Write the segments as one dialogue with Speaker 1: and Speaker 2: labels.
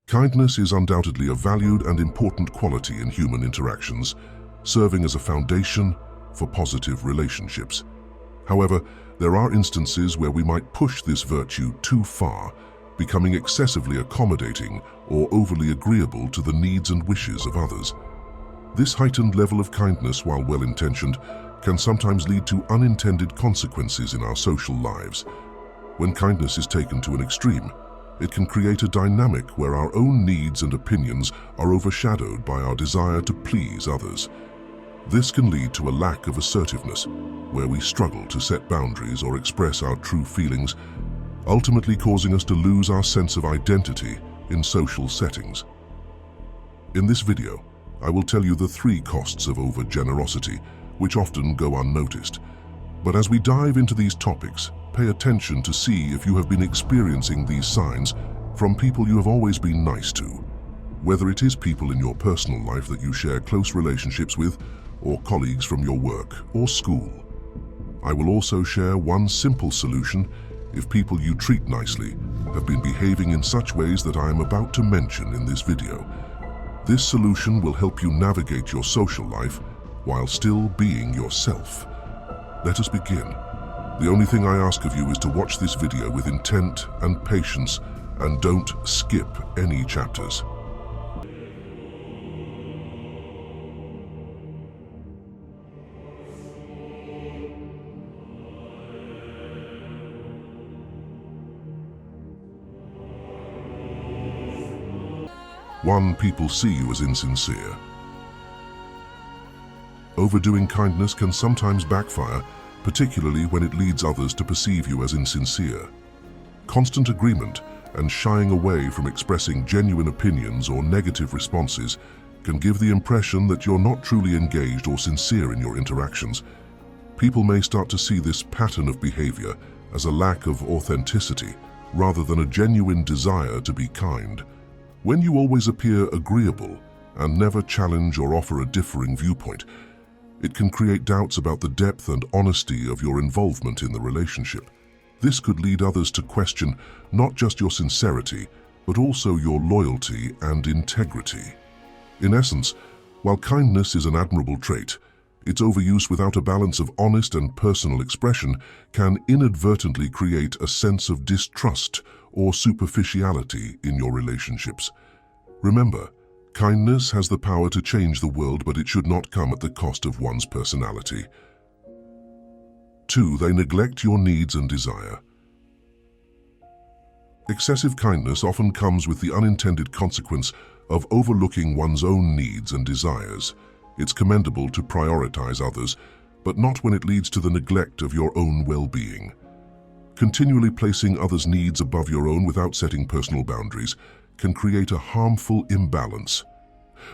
Speaker 1: Kindness is undoubtedly a valued and important quality in human interactions, serving as a foundation for positive relationships. However, there are instances where we might push this virtue too far, becoming excessively accommodating or overly agreeable to the needs and wishes of others. This heightened level of kindness, while well-intentioned, can sometimes lead to unintended consequences in our social lives. When kindness is taken to an extreme, it can create a dynamic where our own needs and opinions are overshadowed by our desire to please others. This can lead to a lack of assertiveness, where we struggle to set boundaries or express our true feelings, ultimately causing us to lose our sense of identity in social settings. In this video, I will tell you the 3 costs of overgenerosity, which often go unnoticed. But as we dive into these topics, pay attention to see if you have been experiencing these signs from people you have always been nice to. Whether it is people in your personal life that you share close relationships with, or colleagues from your work or school. I will also share one simple solution if people you treat nicely have been behaving in such ways that I am about to mention in this video. This solution will help you navigate your social life while still being yourself. Let us begin. The only thing I ask of you is to watch this video with intent and patience, and don't skip any chapters. One, people see you as insincere. Overdoing kindness can sometimes backfire, particularly when it leads others to perceive you as insincere. Constant agreement and shying away from expressing genuine opinions or negative responses can give the impression that you're not truly engaged or sincere in your interactions. People may start to see this pattern of behavior as a lack of authenticity rather than a genuine desire to be kind. When you always appear agreeable and never challenge or offer a differing viewpoint, it can create doubts about the depth and honesty of your involvement in the relationship. This could lead others to question not just your sincerity, but also your loyalty and integrity. In essence, while kindness is an admirable trait, its overuse without a balance of honest and personal expression can inadvertently create a sense of distrust or superficiality in your relationships. Remember, kindness has the power to change the world, but it should not come at the cost of one's personality. 2, they neglect your needs and desire. Excessive kindness often comes with the unintended consequence of overlooking one's own needs and desires. It's commendable to prioritize others, but not when it leads to the neglect of your own well-being. Continually placing others' needs above your own without setting personal boundaries can create a harmful imbalance.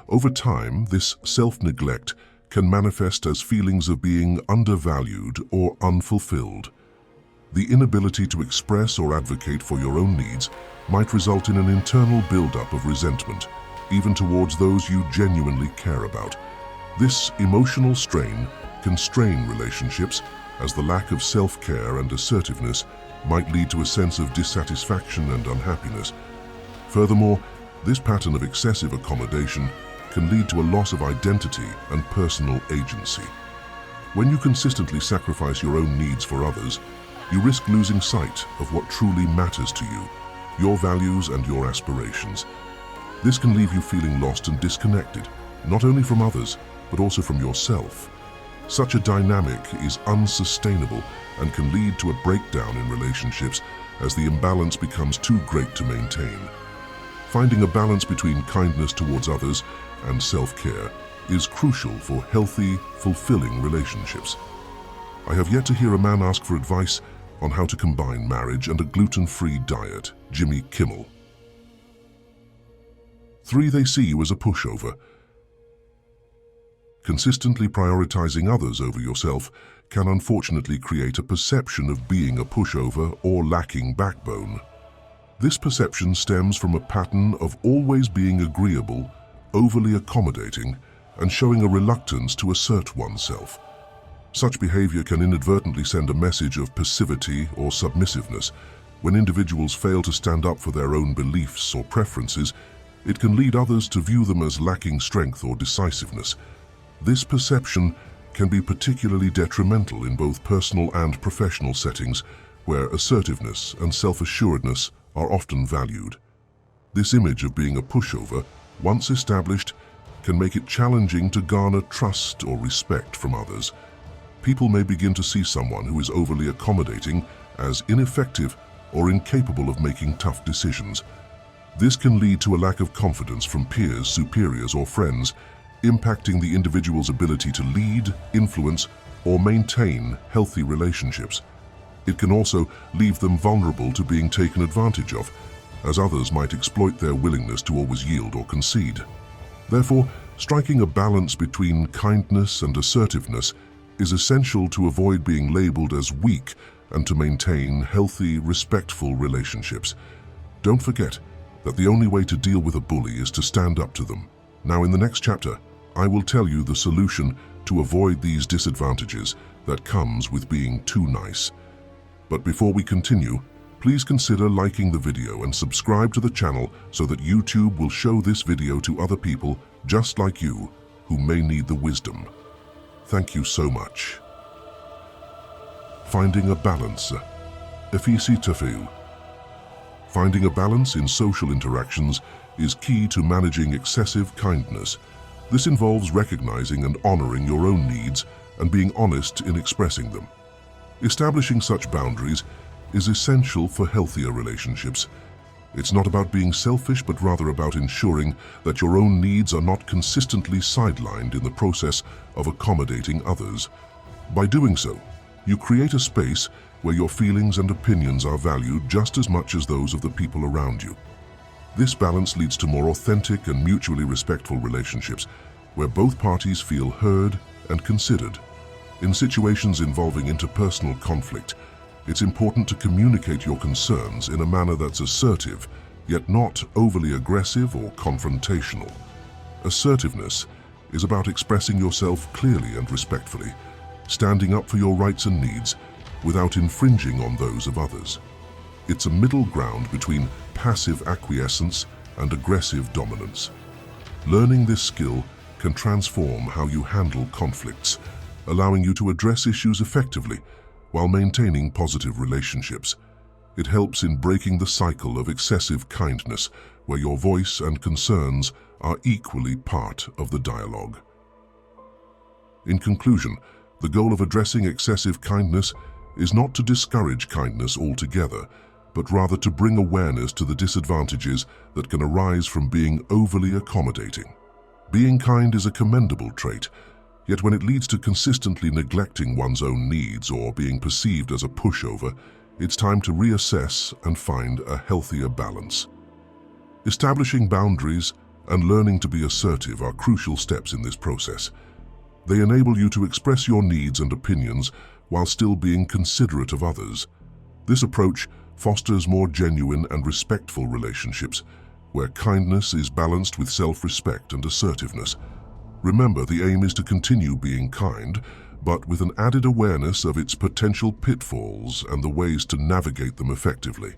Speaker 1: Over time, this self-neglect can manifest as feelings of being undervalued or unfulfilled. The inability to express or advocate for your own needs might result in an internal buildup of resentment, even towards those you genuinely care about. This emotional strain can strain relationships, as the lack of self-care and assertiveness might lead to a sense of dissatisfaction and unhappiness. Furthermore, this pattern of excessive accommodation can lead to a loss of identity and personal agency. When you consistently sacrifice your own needs for others, you risk losing sight of what truly matters to you, your values and your aspirations. This can leave you feeling lost and disconnected, not only from others, but also from yourself. Such a dynamic is unsustainable and can lead to a breakdown in relationships as the imbalance becomes too great to maintain. Finding a balance between kindness towards others and self-care is crucial for healthy, fulfilling relationships. I have yet to hear a man ask for advice on how to combine marriage and a gluten-free diet. Jimmy Kimmel. 3, they see you as a pushover. Consistently prioritizing others over yourself can unfortunately create a perception of being a pushover or lacking backbone. This perception stems from a pattern of always being agreeable, overly accommodating, and showing a reluctance to assert oneself. Such behavior can inadvertently send a message of passivity or submissiveness. When individuals fail to stand up for their own beliefs or preferences, it can lead others to view them as lacking strength or decisiveness. This perception can be particularly detrimental in both personal and professional settings, where assertiveness and self-assuredness are often valued. This image of being a pushover, once established, can make it challenging to garner trust or respect from others. People may begin to see someone who is overly accommodating as ineffective or incapable of making tough decisions. This can lead to a lack of confidence from peers, superiors, or friends, impacting the individual's ability to lead, influence, or maintain healthy relationships. It can also leave them vulnerable to being taken advantage of, as others might exploit their willingness to always yield or concede. Therefore, striking a balance between kindness and assertiveness is essential to avoid being labeled as weak and to maintain healthy, respectful relationships. Don't forget that the only way to deal with a bully is to stand up to them. Now, in the next chapter, I will tell you the solution to avoid these disadvantages that comes with being too nice. But before we continue, please consider liking the video and subscribe to the channel so that YouTube will show this video to other people just like you who may need the wisdom. Thank you so much. Finding a balance. Efisi tefeu. Finding a balance in social interactions is key to managing excessive kindness. This involves recognizing and honoring your own needs and being honest in expressing them. Establishing such boundaries is essential for healthier relationships. It's not about being selfish, but rather about ensuring that your own needs are not consistently sidelined in the process of accommodating others. By doing so, you create a space where your feelings and opinions are valued just as much as those of the people around you. This balance leads to more authentic and mutually respectful relationships, where both parties feel heard and considered. In situations involving interpersonal conflict, it's important to communicate your concerns in a manner that's assertive, yet not overly aggressive or confrontational. Assertiveness is about expressing yourself clearly and respectfully, standing up for your rights and needs without infringing on those of others. It's a middle ground between passive acquiescence and aggressive dominance. Learning this skill can transform how you handle conflicts, allowing you to address issues effectively while maintaining positive relationships. It helps in breaking the cycle of excessive kindness, where your voice and concerns are equally part of the dialogue. In conclusion, the goal of addressing excessive kindness is not to discourage kindness altogether, but rather to bring awareness to the disadvantages that can arise from being overly accommodating. Being kind is a commendable trait, yet when it leads to consistently neglecting one's own needs or being perceived as a pushover, it's time to reassess and find a healthier balance. Establishing boundaries and learning to be assertive are crucial steps in this process. They enable you to express your needs and opinions while still being considerate of others. This approach fosters more genuine and respectful relationships, where kindness is balanced with self-respect and assertiveness. Remember, the aim is to continue being kind, but with an added awareness of its potential pitfalls and the ways to navigate them effectively.